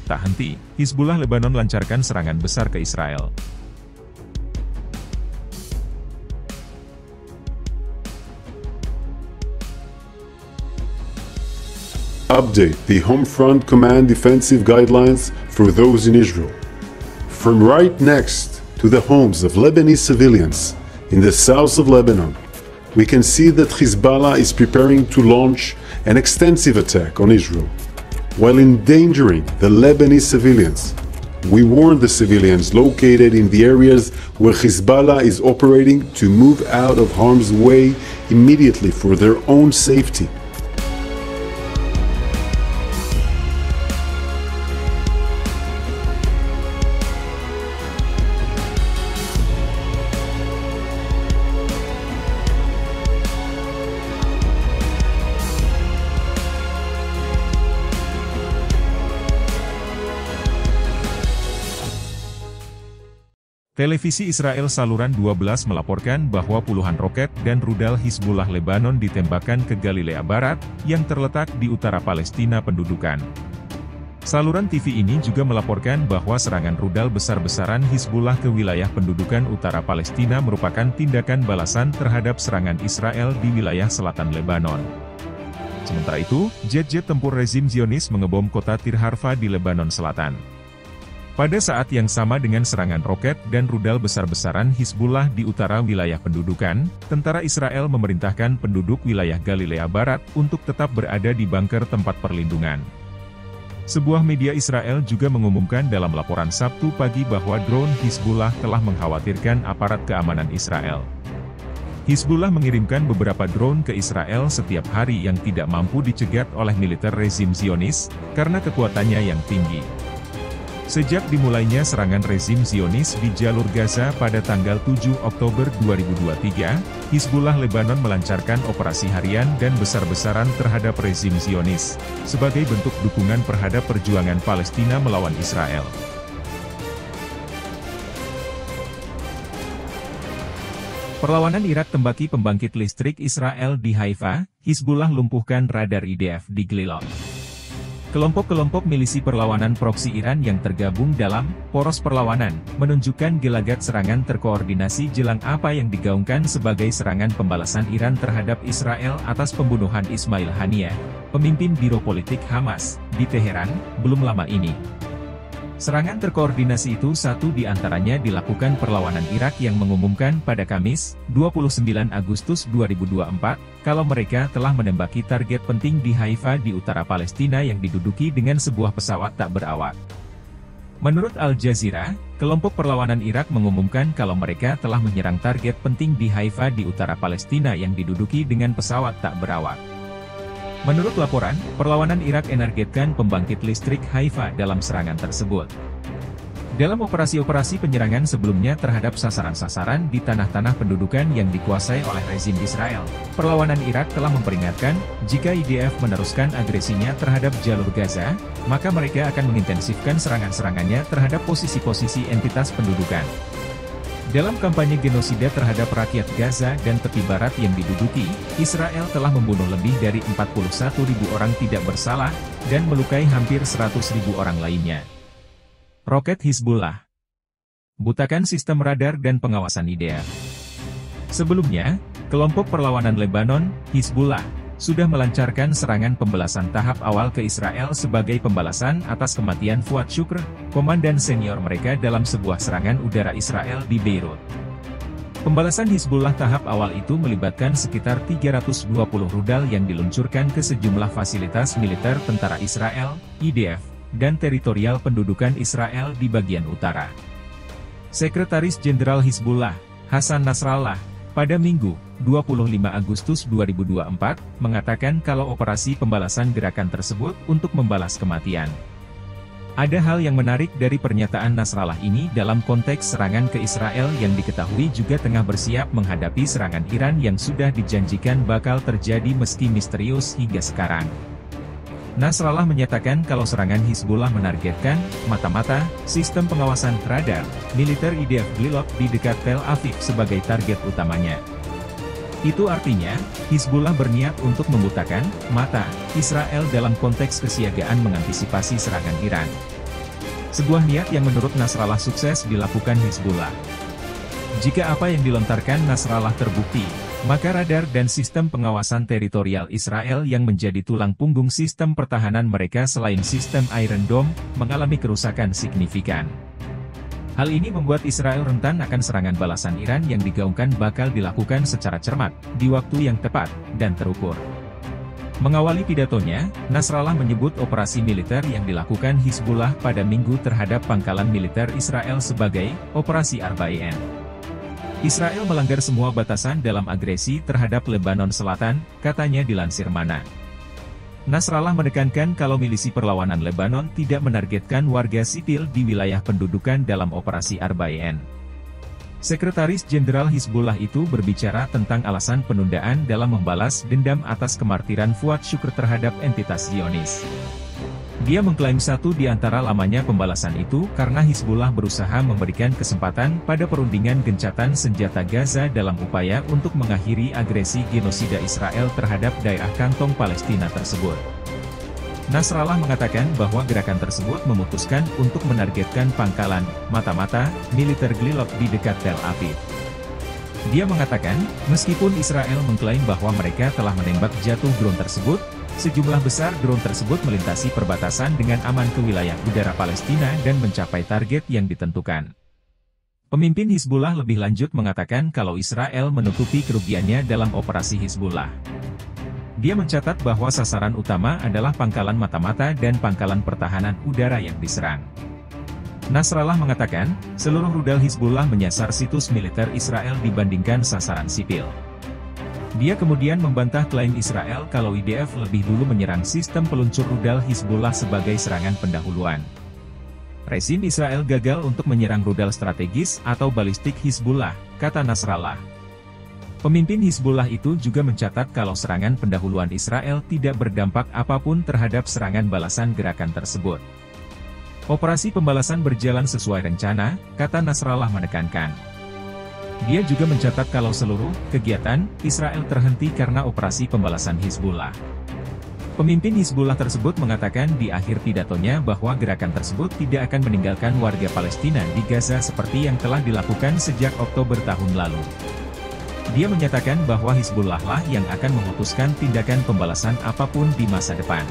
Tak henti, Hizbullah Lebanon lancarkan serangan besar ke Israel. Update the Home Front Command defensive guidelines for those in Israel. From right next to the homes of Lebanese civilians in the south of Lebanon, we can see that Hezbollah is preparing to launch an extensive attack on Israel. While endangering the Lebanese civilians, we warn the civilians located in the areas where Hezbollah is operating to move out of harm's way immediately for their own safety. Televisi Israel saluran 12 melaporkan bahwa puluhan roket dan rudal Hizbullah Lebanon ditembakkan ke Galilea Barat, yang terletak di utara Palestina pendudukan. Saluran TV ini juga melaporkan bahwa serangan rudal besar-besaran Hizbullah ke wilayah pendudukan utara Palestina merupakan tindakan balasan terhadap serangan Israel di wilayah selatan Lebanon. Sementara itu, jet-jet tempur rezim Zionis mengebom kota Tir Harfa di Lebanon Selatan. Pada saat yang sama dengan serangan roket dan rudal besar-besaran Hizbullah di utara wilayah pendudukan, tentara Israel memerintahkan penduduk wilayah Galilea Barat untuk tetap berada di bunker tempat perlindungan. Sebuah media Israel juga mengumumkan dalam laporan Sabtu pagi bahwa drone Hizbullah telah mengkhawatirkan aparat keamanan Israel. Hizbullah mengirimkan beberapa drone ke Israel setiap hari yang tidak mampu dicegat oleh militer rezim Zionis, karena kekuatannya yang tinggi. Sejak dimulainya serangan rezim Zionis di jalur Gaza pada tanggal 7 Oktober 2023, Hizbullah Lebanon melancarkan operasi harian dan besar-besaran terhadap rezim Zionis, sebagai bentuk dukungan terhadap perjuangan Palestina melawan Israel. Perlawanan Irak tembaki pembangkit listrik Israel di Haifa, Hizbullah lumpuhkan radar IDF di Glilot. Kelompok-kelompok milisi perlawanan proksi Iran yang tergabung dalam poros perlawanan, menunjukkan gelagat serangan terkoordinasi jelang apa yang digaungkan sebagai serangan pembalasan Iran terhadap Israel atas pembunuhan Ismail Haniyeh, pemimpin Biro Politik Hamas, di Teheran, belum lama ini. Serangan terkoordinasi itu satu di antaranya dilakukan perlawanan Irak yang mengumumkan pada Kamis, 29 Agustus 2024, kalau mereka telah menembaki target penting di Haifa di utara Palestina yang diduduki dengan sebuah pesawat tak berawak. Menurut Al Jazeera, kelompok perlawanan Irak mengumumkan kalau mereka telah menyerang target penting di Haifa di utara Palestina yang diduduki dengan pesawat tak berawak. Menurut laporan, perlawanan Irak menargetkan pembangkit listrik Haifa dalam serangan tersebut. Dalam operasi-operasi penyerangan sebelumnya terhadap sasaran-sasaran di tanah-tanah pendudukan yang dikuasai oleh rezim Israel, perlawanan Irak telah memperingatkan, jika IDF meneruskan agresinya terhadap jalur Gaza, maka mereka akan mengintensifkan serangan-serangannya terhadap posisi-posisi entitas pendudukan. Dalam kampanye genosida terhadap rakyat Gaza dan tepi barat yang diduduki, Israel telah membunuh lebih dari 41.000 orang tidak bersalah, dan melukai hampir 100.000 orang lainnya. Roket Hizbullah butakan sistem radar dan pengawasan IDF. Sebelumnya, kelompok perlawanan Lebanon, Hizbullah, sudah melancarkan serangan pembalasan tahap awal ke Israel sebagai pembalasan atas kematian Fuad Shukr, komandan senior mereka dalam sebuah serangan udara Israel di Beirut. Pembalasan Hizbullah tahap awal itu melibatkan sekitar 320 rudal yang diluncurkan ke sejumlah fasilitas militer tentara Israel, IDF, dan teritorial pendudukan Israel di bagian utara. Sekretaris Jenderal Hizbullah, Hassan Nasrallah, pada Minggu, 25 Agustus 2024, mengatakan kalau operasi pembalasan gerakan tersebut untuk membalas kematian. Ada hal yang menarik dari pernyataan Nasrallah ini dalam konteks serangan ke Israel yang diketahui juga tengah bersiap menghadapi serangan Iran yang sudah dijanjikan bakal terjadi meski misterius hingga sekarang. Nasrallah menyatakan kalau serangan Hizbullah menargetkan, mata-mata, sistem pengawasan radar, militer IDF Glilot di dekat Tel Aviv sebagai target utamanya. Itu artinya, Hizbullah berniat untuk membutakan mata Israel dalam konteks kesiagaan mengantisipasi serangan Iran. Sebuah niat yang menurut Nasrallah sukses dilakukan Hizbullah. Jika apa yang dilontarkan Nasrallah terbukti, maka radar dan sistem pengawasan teritorial Israel yang menjadi tulang punggung sistem pertahanan mereka selain sistem Iron Dome, mengalami kerusakan signifikan. Hal ini membuat Israel rentan akan serangan balasan Iran yang digaungkan bakal dilakukan secara cermat, di waktu yang tepat, dan terukur. Mengawali pidatonya, Nasrallah menyebut operasi militer yang dilakukan Hizbullah pada Minggu terhadap pangkalan militer Israel sebagai Operasi Arbaeen. Israel melanggar semua batasan dalam agresi terhadap Lebanon Selatan, katanya dilansir Mana. Nasrallah menekankan kalau milisi perlawanan Lebanon tidak menargetkan warga sipil di wilayah pendudukan dalam Operasi Arbaeen. Sekretaris Jenderal Hizbullah itu berbicara tentang alasan penundaan dalam membalas dendam atas kemartiran Fuad Shukr terhadap entitas Zionis. Dia mengklaim satu di antara lamanya pembalasan itu karena Hizbullah berusaha memberikan kesempatan pada perundingan gencatan senjata Gaza dalam upaya untuk mengakhiri agresi genosida Israel terhadap daerah kantong Palestina tersebut. Nasrallah mengatakan bahwa gerakan tersebut memutuskan untuk menargetkan pangkalan, mata-mata, militer Glilot di dekat Tel Aviv. Dia mengatakan, meskipun Israel mengklaim bahwa mereka telah menembak jatuh drone tersebut, sejumlah besar drone tersebut melintasi perbatasan dengan aman ke wilayah udara Palestina dan mencapai target yang ditentukan. Pemimpin Hizbullah lebih lanjut mengatakan kalau Israel menutupi kerugiannya dalam operasi Hizbullah. Dia mencatat bahwa sasaran utama adalah pangkalan mata-mata dan pangkalan pertahanan udara yang diserang. Nasrallah mengatakan, seluruh rudal Hizbullah menyasar situs militer Israel dibandingkan sasaran sipil. Dia kemudian membantah klaim Israel kalau IDF lebih dulu menyerang sistem peluncur rudal Hizbullah sebagai serangan pendahuluan. Rezim Israel gagal untuk menyerang rudal strategis atau balistik Hizbullah, kata Nasrallah. Pemimpin Hizbullah itu juga mencatat kalau serangan pendahuluan Israel tidak berdampak apapun terhadap serangan balasan gerakan tersebut. Operasi pembalasan berjalan sesuai rencana, kata Nasrallah menekankan. Dia juga mencatat kalau seluruh kegiatan Israel terhenti karena operasi pembalasan Hizbullah. Pemimpin Hizbullah tersebut mengatakan di akhir pidatonya bahwa gerakan tersebut tidak akan meninggalkan warga Palestina di Gaza seperti yang telah dilakukan sejak Oktober tahun lalu. Dia menyatakan bahwa Hizbullah lah yang akan memutuskan tindakan pembalasan apapun di masa depan.